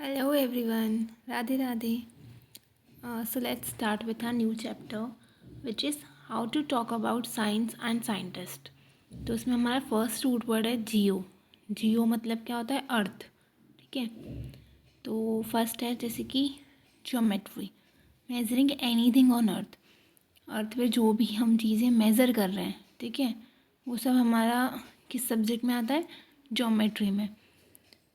Hello everyone, Radhe Radhe. So let's start with our new chapter, which is how to talk about science and scientist. तो उसमें हमारा first root word है जियो. जियो मतलब क्या होता है? अर्थ. ठीक है. तो फर्स्ट है जैसे कि geometry, measuring anything on earth. Earth पे जो भी हम चीज़ें मेज़र कर रहे हैं, ठीक है, वो सब हमारा किस सब्जेक्ट में आता है? ज्योमेट्री में.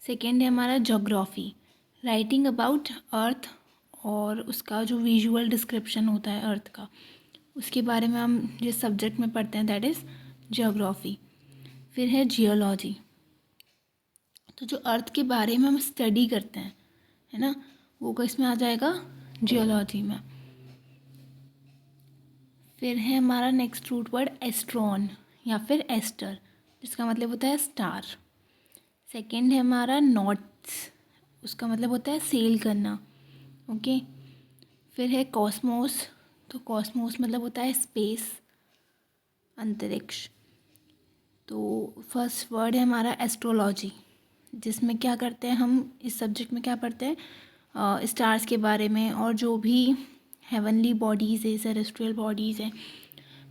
सेकेंड है हमारा जोग्राफ़ी, राइटिंग अबाउट अर्थ और उसका जो विजुअल डिस्क्रिप्शन होता है अर्थ का, उसके बारे में हम जिस सब्जेक्ट में पढ़ते हैं दैट इज़ जियोग्राफी. फिर है जियोलॉजी, तो जो अर्थ के बारे में हम स्टडी करते हैं, है ना, वो किस में आ जाएगा? जियोलॉजी में. फिर है हमारा नेक्स्ट रूट वर्ड एस्ट्रॉन या फिर एस्टर, जिसका मतलब होता है स्टार. सेकेंड है हमारा नॉट्स, उसका मतलब होता है सेल करना. ओके. फिर है कॉस्मोस, तो कॉस्मोस मतलब होता है स्पेस, अंतरिक्ष. तो फर्स्ट वर्ड है हमारा एस्ट्रोलॉजी, जिसमें क्या करते हैं हम, इस सब्जेक्ट में क्या पढ़ते हैं? स्टार्स के बारे में और जो भी हेवनली बॉडीज़ है, सेरेस्ट्रियल बॉडीज़ हैं,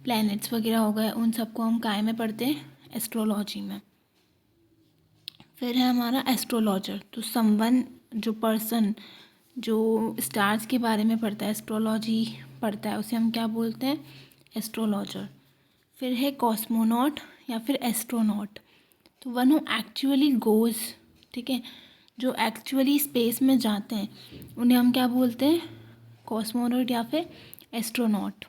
प्लैनेट्स वगैरह हो गए, उन सबको हम काय में पढ़ते हैं? एस्ट्रोलॉजी में. फिर है हमारा एस्ट्रोलॉजर, तो समवन, जो पर्सन जो स्टार्स के बारे में पढ़ता है, एस्ट्रोलॉजी पढ़ता है, उसे हम क्या बोलते हैं? एस्ट्रोलॉजर. फिर है कॉस्मोनॉट या फिर एस्ट्रोनॉट, तो वन हु एक्चुअली गोज़, ठीक है, जो एक्चुअली स्पेस में जाते हैं, उन्हें हम क्या बोलते हैं? कॉस्मोनॉट या फिर एस्ट्रोनॉट.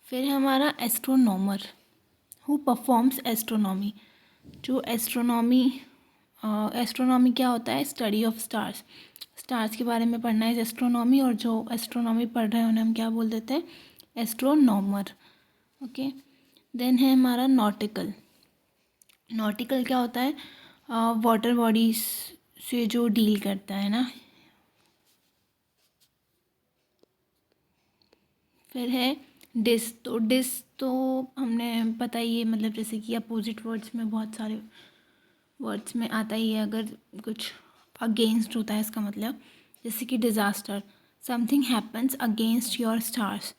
फिर है हमारा एस्ट्रोनॉमर, हु परफॉर्म्स एस्ट्रोनॉमी, जो एस्ट्रोनॉमी क्या होता है? Study of stars. स्टार्स के बारे में पढ़ना है एस्ट्रोनॉमी, और जो एस्ट्रोनॉमी पढ़ रहे हैं उन्हें हम क्या बोल देते हैं? एस्ट्रोनॉमर. ओके. देन है हमारा नॉटिकल. नॉटिकल क्या होता है? वाटर बॉडीज से जो डील करता है ना. फिर है डिस, तो डिस तो हमने पता ही है, मतलब जैसे कि अपोजिट वर्ड्स में बहुत सारे वर्ड्स में आता ही है, अगर कुछ अगेंस्ट होता है इसका मतलब, जैसे कि disaster, something happens against your stars,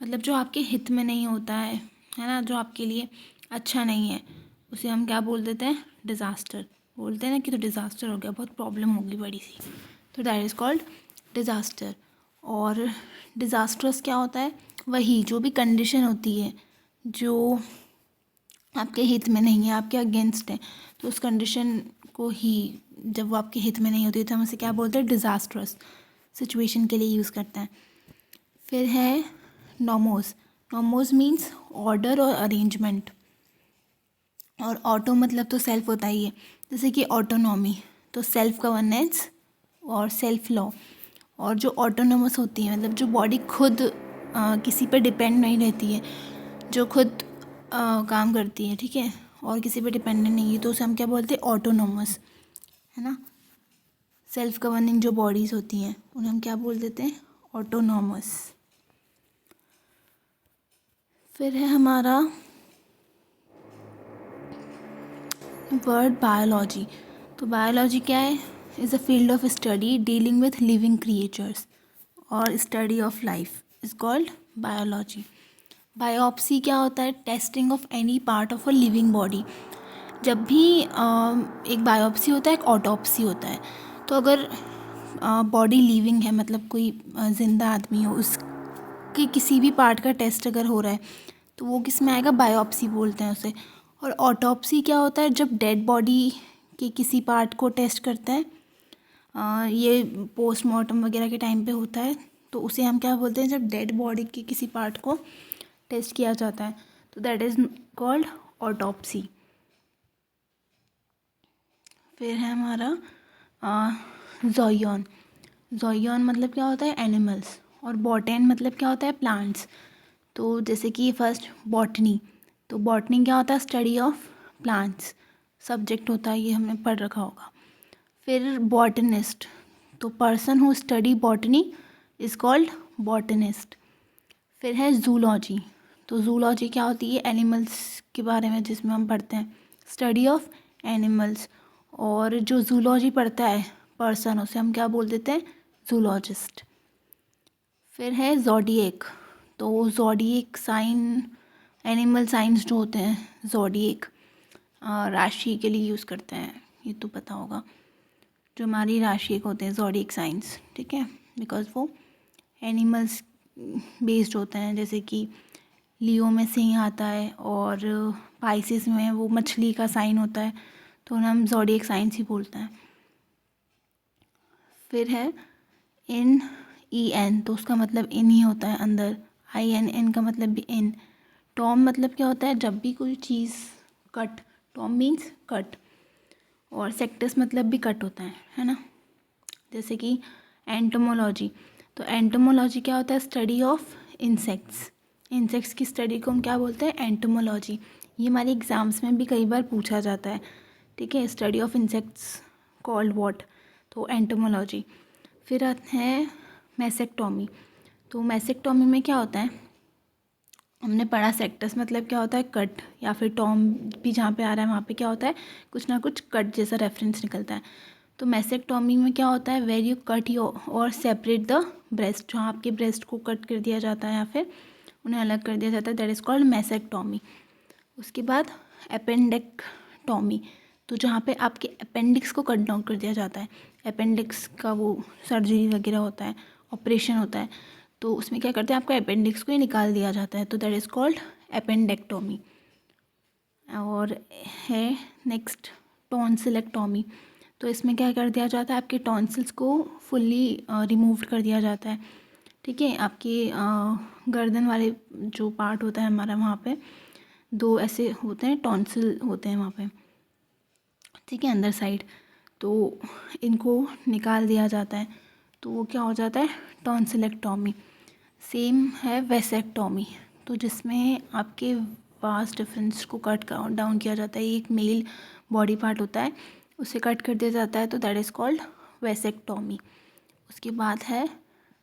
मतलब जो आपके हित में नहीं होता है ना, जो आपके लिए अच्छा नहीं है, उसे हम क्या बोल देते हैं? डिज़ास्टर. बोलते हैं ना कि तो डिज़ास्टर हो गया, बहुत प्रॉब्लम होगी बड़ी सी, तो दैट इज़ कॉल्ड डिज़ास्टर. और डिज़ास्टर्स क्या होता है? वही जो भी कंडीशन होती है जो आपके हित में नहीं है, आपके अगेंस्ट है, तो उस कंडीशन को ही, जब वो आपके हित में नहीं होती है, तो हम उसे क्या बोलते हैं? डिज़ास्ट्रस सिचुएशन के लिए यूज़ करते हैं. फिर है नॉमोस. नॉमोस मीन्स ऑर्डर और अरेंजमेंट, और ऑटो मतलब तो सेल्फ होता ही है, जैसे कि ऑटोनॉमी, तो सेल्फ गवर्नेंस और सेल्फ लॉ. और जो ऑटोनोमस होती है, मतलब जो बॉडी खुद किसी पर डिपेंड नहीं रहती है, जो खुद काम करती है, ठीक है, और किसी पे डिपेंडेंट नहीं है, तो उसे हम क्या बोलते हैं? ऑटोनोमस, है ना. सेल्फ गवर्निंग जो बॉडीज़ होती हैं उन्हें हम क्या बोल देते हैं? ऑटोनोमस. फिर है हमारा वर्ड बायोलॉजी. तो बायोलॉजी क्या है? Is a field of study dealing with living creatures और study of life is called biology. Biopsy क्या होता है? Testing of any part of a living body. जब भी एक बायोप्सी होता है, एक ऑटोप्सी होता है. तो अगर बॉडी लिविंग है, मतलब कोई ज़िंदा आदमी हो, उसके किसी भी पार्ट का टेस्ट अगर हो रहा है, तो वो किस में आएगा? बायोप्सी बोलते हैं उसे. और ऑटोप्सी क्या होता है? जब डेड बॉडी के किसी पार्ट को टेस्ट करते हैं, ये पोस्टमार्टम वगैरह के टाइम पे होता है, तो उसे हम क्या बोलते हैं? जब डेड बॉडी के किसी पार्ट को टेस्ट किया जाता है, तो दैट इज़ कॉल्ड ऑटोप्सी. फिर है हमारा ज़ोइयन. ज़ोइयन मतलब क्या होता है? एनिमल्स. और बॉटनी मतलब क्या होता है? प्लांट्स. तो जैसे कि फर्स्ट बॉटनी, तो बॉटनी क्या होता है? स्टडी ऑफ प्लांट्स सब्जेक्ट होता है, ये हमने पढ़ रखा होगा. फिर बॉटनिस्ट, तो person who study botany is called botanist. फिर है जूलॉजी. तो जूलॉजी क्या होती है? एनिमल्स के बारे में, जिसमें हम पढ़ते हैं स्टडी ऑफ एनिमल्स. और जो जूलॉजी पढ़ता है, पर्सन, उसे हम क्या बोल देते हैं, जूलॉजिस्ट। फिर है ज़ोडिएक, तो ज़ोडिएक साइन, एनिमल साइंस जो होते हैं ज़ोडिएक राशि के लिए यूज़ करते हैं, ये तो पता होगा, जो हमारी राशि एक होते हैं ज़ोडिएक साइंस, ठीक है, बिकॉज वो एनिमल्स बेस्ड होते हैं, जैसे कि लियो में सिंह आता है और पाइसिस में वो मछली का साइन होता है, तो उन्हें हम ज़ोडिएक साइंस ही बोलते हैं। फिर है इन, ई एन, तो उसका मतलब इन ही होता है, अंदर। आई एन, एन का मतलब भी इन। टॉम मतलब क्या होता है, जब भी कोई चीज़ कट, टॉम मीन्स कट, और सेक्टस मतलब भी कट होता है ना। जैसे कि एंटोमोलॉजी, तो एंटोमोलॉजी क्या होता है, स्टडी ऑफ इंसेक्ट्स। इंसेक्ट्स की स्टडी को हम क्या बोलते हैं, एंटोमोलॉजी। ये हमारे एग्ज़ाम्स में भी कई बार पूछा जाता है, ठीक है, study of insects called what, तो एंटोमोलॉजी। फिर आते हैं मैसेक्टोमी, तो मैसेक्टोमी में क्या होता है, हमने पढ़ा सेक्टस मतलब क्या होता है, कट, या फिर टॉम भी जहाँ पे आ रहा है वहाँ पे क्या होता है, कुछ ना कुछ कट जैसा रेफरेंस निकलता है। तो मैसेक्टोमी में क्या होता है, वेर यू कट योर और सेपरेट द ब्रेस्ट, जहाँ आपके ब्रेस्ट को कट कर दिया जाता है या फिर उन्हें अलग कर दिया जाता है, दैट इज़ कॉल्ड मैसेक्टोमी। उसके बाद एपेंडेक्टोमी, तो जहाँ पे आपके अपेंडिक्स को कट डाउन कर दिया जाता है, अपेंडिक्स का वो सर्जरी वगैरह होता है, ऑपरेशन होता है, तो उसमें क्या करते हैं, आपका अपेंडिक्स को ही निकाल दिया जाता है, तो दैट इज़ कॉल्ड एपेंडेक्टोमी। और है नेक्स्ट टॉन्सिलेक्टोमी, तो इसमें क्या कर दिया जाता है, आपके टॉन्सिल्स को फुल्ली रिमूव कर दिया जाता है, ठीक है। आपके गर्दन वाले जो पार्ट होता है हमारा, वहाँ पे दो ऐसे होते हैं टॉन्सिल होते हैं वहाँ पे, ठीक है, अंदर साइड, तो इनको निकाल दिया जाता है, तो वो क्या हो जाता है, टॉन्सिलेक्टोमी। सेम है वेसेक्टोमी, तो जिसमें आपके वास्ट डिफरेंस को कट डाउन किया जाता है, एक मेल बॉडी पार्ट होता है उसे कट कर दिया जाता है, तो दैट इज़ कॉल्ड वेसेक्टोमी। उसके बाद है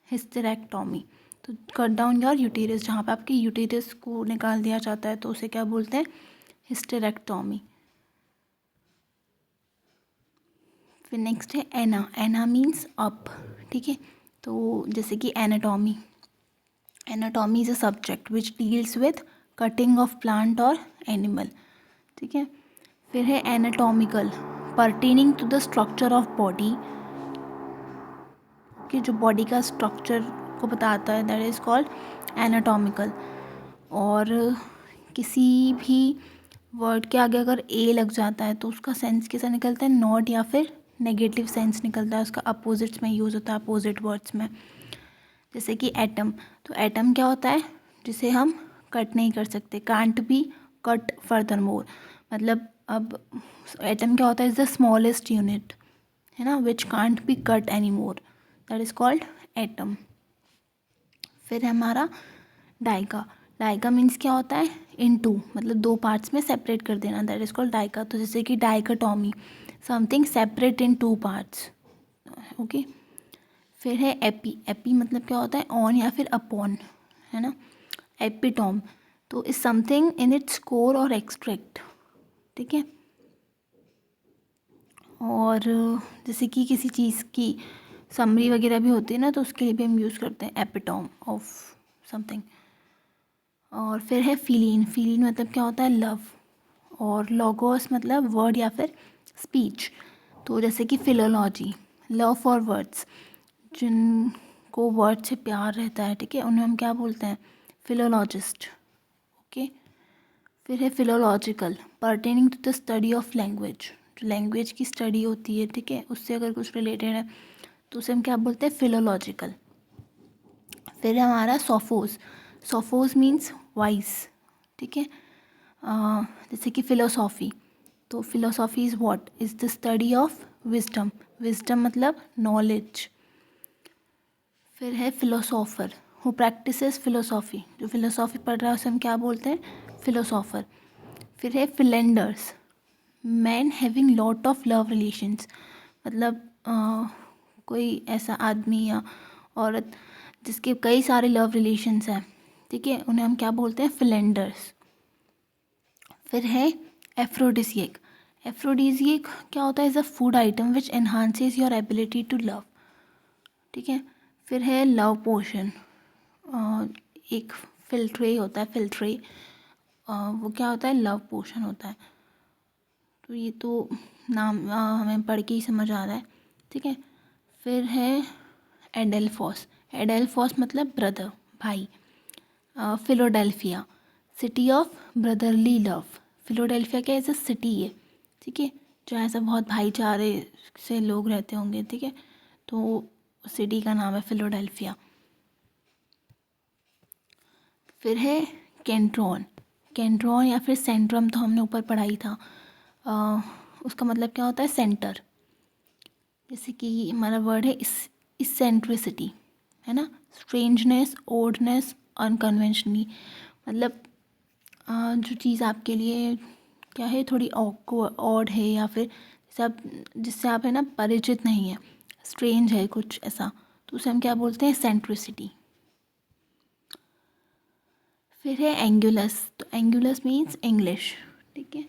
हिस्टेरेक्टोमी, तो कट डाउन योर यूटेरस, जहाँ पे आपके यूटेरस को निकाल दिया जाता है, तो उसे क्या बोलते हैं, हिस्टेरेक्टोमी। फिर नेक्स्ट है एना, एना मीन्स अप, ठीक है, तो जैसे कि anatomy, anatomy is a subject which deals with cutting of plant और एनिमल, ठीक है। फिर है anatomical, pertaining to the structure of body, कि जो बॉडी का स्ट्रक्चर को बताता है, दैट इज़ कॉल्ड एनाटॉमिकल। और किसी भी वर्ड के आगे अगर ए लग जाता है तो उसका सेंस कैसा निकलता है, नॉट या फिर नेगेटिव सेंस निकलता है, उसका अपोजिट्स में यूज़ होता है, अपोजिट वर्ड्स में। जैसे कि एटम, तो एटम क्या होता है, जिसे हम कट नहीं कर सकते, can't be cut further more, मतलब अब एटम क्या होता है, इज़ द स्मॉलेस्ट यूनिट, है ना, which can't be cut any more, that is called atom. फिर है हमारा डाइका, डाइका मीन्स क्या होता है, इन टू, मतलब दो पार्ट्स में सेपरेट कर देना, दैट इज़ कॉल्ड डाइका। तो जैसे कि dichotomy, something separate in two parts, okay. फिर है एपी, एपी मतलब क्या होता है, ऑन या फिर अपॉन, है ना। एपिटॉम, तो is something in its core और एक्सट्रैक्ट, ठीक है। और जैसे कि किसी चीज़ की समरी वगैरह भी होती है ना, तो उसके लिए भी हम यूज़ करते हैं एपिटॉम ऑफ समथिंग। और फिर है फीलिन, फीलिन मतलब क्या होता है, लव। और लोगोस मतलब वर्ड या फिर स्पीच, तो जैसे कि फिलोलॉजी, लव फॉर वर्ड्स, जिनको वर्ड से प्यार रहता है, ठीक है, उन्हें हम क्या बोलते हैं, फिलोलॉजिस्ट, ओके। फिर है philological, pertaining to the study of language, जो लैंग्वेज की स्टडी होती है, ठीक है, उससे अगर कुछ रिलेटेड है तो उसे हम क्या बोलते हैं, फिलोलॉजिकल। फिर है हमारा सोफोस, सोफोस मीन्स वाइज, ठीक है। जैसे कि फिलोसॉफी, तो philosophy is what, is the study of wisdom, wisdom मतलब नॉलेज। फिर है फिलोसोफर, हु प्रैक्टिसेस फिलोसॉफी, जो फिलोसॉफी पढ़ रहा है उसे हम क्या बोलते हैं, फिलोसोफर। फिर है philanders, man having lot of love relations, मतलब कोई ऐसा आदमी या औरत जिसके कई सारे लव रिलेशंस हैं, ठीक है, उन्हें हम क्या बोलते हैं, फिलेंडर्स। फिर है एफ्रोडिसिएक, एफ्रोडीजिएक क्या होता है? Is a food item which enhances your ability to love, ठीक है। फिर है लव पोशन, एक फिल्ट्रे होता है, फिल्ट्रे वो क्या होता है? लव पोशन होता है। तो ये तो नाम हमें पढ़ के ही समझ आ रहा है, ठीक है। फिर है एडेल्फोस, एडेल्फोस मतलब ब्रदर, भाई। फिलोडेल्फिया, सिटी ऑफ ब्रदरली लव। फिलोडेल्फिया क्या ऐसा सिटी है, ठीक है, जो ऐसा बहुत भाईचारे से लोग रहते होंगे, ठीक है। तो सिटी का नाम है फिलोडेल्फिया। फिर है कैंट्रॉन, कैंट्रॉन या फिर सेंट्रम तो हमने ऊपर पढ़ा ही था। उसका मतलब क्या होता है? सेंटर। जैसे कि हमारा वर्ड है इसेंट्रिसिटी, है ना, स्ट्रेंजनेस, ओडनेस, अनकन्वेंशनली, मतलब जो चीज़ आपके लिए क्या है, थोड़ी ऑड है, या फिर जिससे आप है ना परिचित नहीं है, स्ट्रेंज है कुछ ऐसा, तो उसे हम क्या बोलते हैं? सेंट्रिसिटी। फिर है एंगुलस, तो एंगुलस मीन्स इंग्लिश, ठीक है।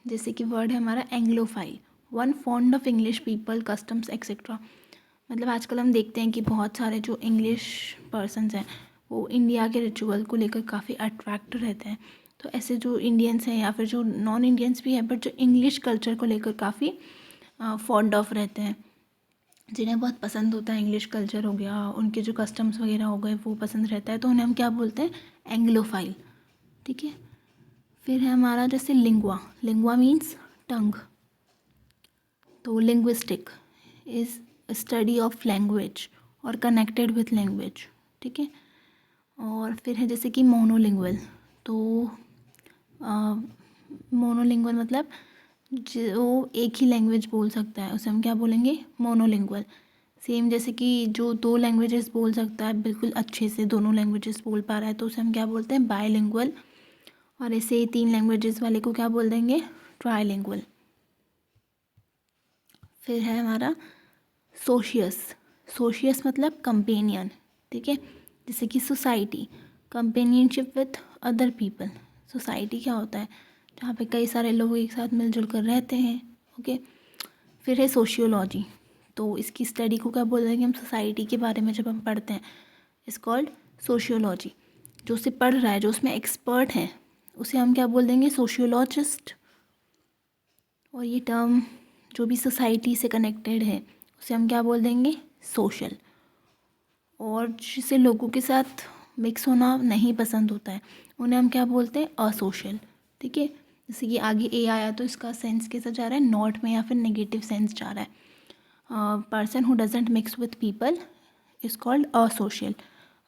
जैसे कि वर्ड है हमारा Anglophile, one fond of English people, customs etcetera. मतलब आजकल हम देखते हैं कि बहुत सारे जो इंग्लिश पर्सन्स हैं वो इंडिया के रिचुअल को लेकर काफ़ी अट्रैक्ट रहते हैं। तो ऐसे जो इंडियंस हैं या फिर जो नॉन इंडियंस भी हैं बट जो इंग्लिश कल्चर को लेकर काफ़ी फॉन्ड ऑफ रहते हैं, जिन्हें बहुत पसंद होता है इंग्लिश कल्चर हो गया, उनके जो कस्टम्स वगैरह हो गए वो पसंद रहता है, तो उन्हें हम क्या बोलते हैं? एंग्लोफाइल, ठीक है। फिर है हमारा जैसे लिंगुआ, लिंगुआ मीन्स टंग, तो linguistic is study of language और कनेक्टेड विथ लैंग्वेज, ठीक है। और फिर है जैसे कि मोनोलिंगुअल, तो मोनोलिंगुअल मतलब जो एक ही लैंग्वेज बोल सकता है उसे हम क्या बोलेंगे? मोनोलिंगुअल। सेम जैसे कि जो दो लैंग्वेजेस बोल सकता है बिल्कुल अच्छे से, दोनों लैंग्वेजेस बोल पा रहा है, तो उसे हम क्या बोलते हैं? बायलिंगुअल। और ऐसे 3 लैंग्वेजेस वाले को क्या बोल देंगे? ट्राइलिंगुअल। फिर है हमारा सोशियस, सोशियस मतलब कंपेनियन, ठीक है। जैसे कि society, companionship with other people. Society क्या होता है? जहाँ पे कई सारे लोग एक साथ मिलजुल कर रहते हैं, ओके। फिर है सोशियोलॉजी, तो इसकी स्टडी को क्या बोल देंगे हम? सोसाइटी के बारे में जब हम पढ़ते हैं इस कॉल्ड सोशियोलॉजी। जो उसे पढ़ रहा है, जो उसमें एक्सपर्ट है, उसे हम क्या बोल देंगे? सोशियोलॉजिस्ट। और ये टर्म जो भी सोसाइटी से कनेक्टेड है उसे हम क्या बोल देंगे? सोशल। और जिसे लोगों के साथ मिक्स होना नहीं पसंद होता है उन्हें हम क्या बोलते हैं? असोशल, ठीक है। जैसे कि आगे ए आया तो इसका सेंस कैसा जा रहा है? नॉट में या फिर नेगेटिव सेंस जा रहा है। Person who doesn't mix with people is called asocial.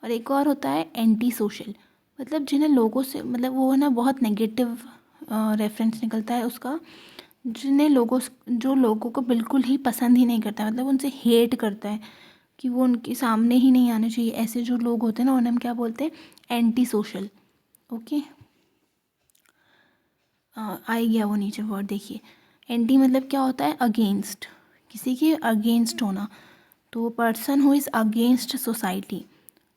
और एक और होता है एंटी सोशल, मतलब जिन्हें लोगों से मतलब वो है ना बहुत नेगेटिव रेफरेंस निकलता है उसका, जिन्हें जो लोगों को बिल्कुल ही पसंद ही नहीं करता, मतलब उनसे हेट करता है कि वो उनके सामने ही नहीं आने चाहिए, ऐसे जो लोग होते हैं ना उन्हें हम क्या बोलते हैं? Anti social, okay. आई गया वो नीचे वर्ड, देखिए एंटी मतलब क्या होता है? अगेंस्ट, किसी के अगेंस्ट होना। तो person who is against society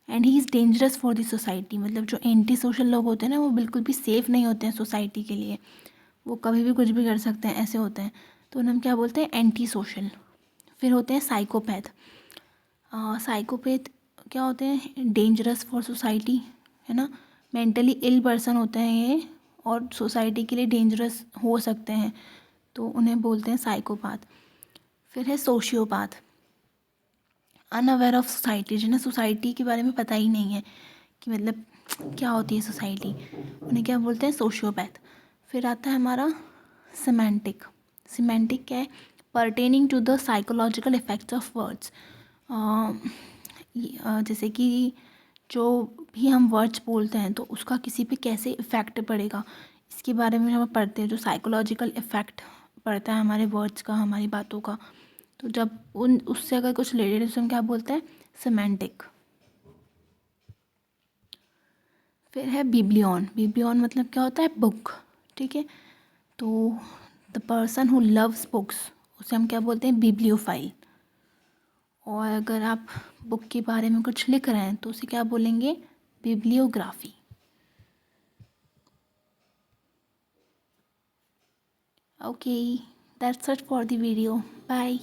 and he is dangerous for the society, मतलब जो एंटी सोशल लोग होते हैं ना वो बिल्कुल भी सेफ़ नहीं होते हैं सोसाइटी के लिए, वो कभी भी कुछ भी कर सकते हैं, ऐसे होते हैं, तो उन्हें हम क्या बोलते हैं? Anti social. फिर होते हैं साइकोपैथ, साइकोपैथ क्या होते हैं? डेंजरस फॉर सोसाइटी, है ना, मेंटली इल पर्सन होते हैं ये और सोसाइटी के लिए डेंजरस हो सकते हैं, तो उन्हें बोलते हैं साइकोपैथ। फिर है सोशियोपैथ, अनअवेयर ऑफ सोसाइटी, जिन्हें सोसाइटी के बारे में पता ही नहीं है कि मतलब क्या होती है सोसाइटी, उन्हें क्या बोलते हैं? सोशियोपैथ। फिर आता है हमारा सिमेंटिक, सिमेंटिक क्या है? Pertaining to the psychological effects of words, जैसे कि जो भी हम वर्ड्स बोलते हैं तो उसका किसी पे कैसे इफ़ेक्ट पड़ेगा, इसके बारे में हम पढ़ते हैं, जो साइकोलॉजिकल इफ़ेक्ट पड़ता है हमारे वर्ड्स का, हमारी बातों का, तो जब उन उससे अगर कुछ रिलेटेड है तो हम क्या बोलते हैं? सिमेंटिक। फिर है बिब्लियन, बिब्लियन मतलब क्या होता है? बुक, ठीक है। तो the person who loves books उसे हम क्या बोलते हैं? बिब्लियोफाइल। और अगर आप बुक के बारे में कुछ लिख रहे हैं तो उसे क्या बोलेंगे? Bibliography. Okay, that's it for the video. Bye.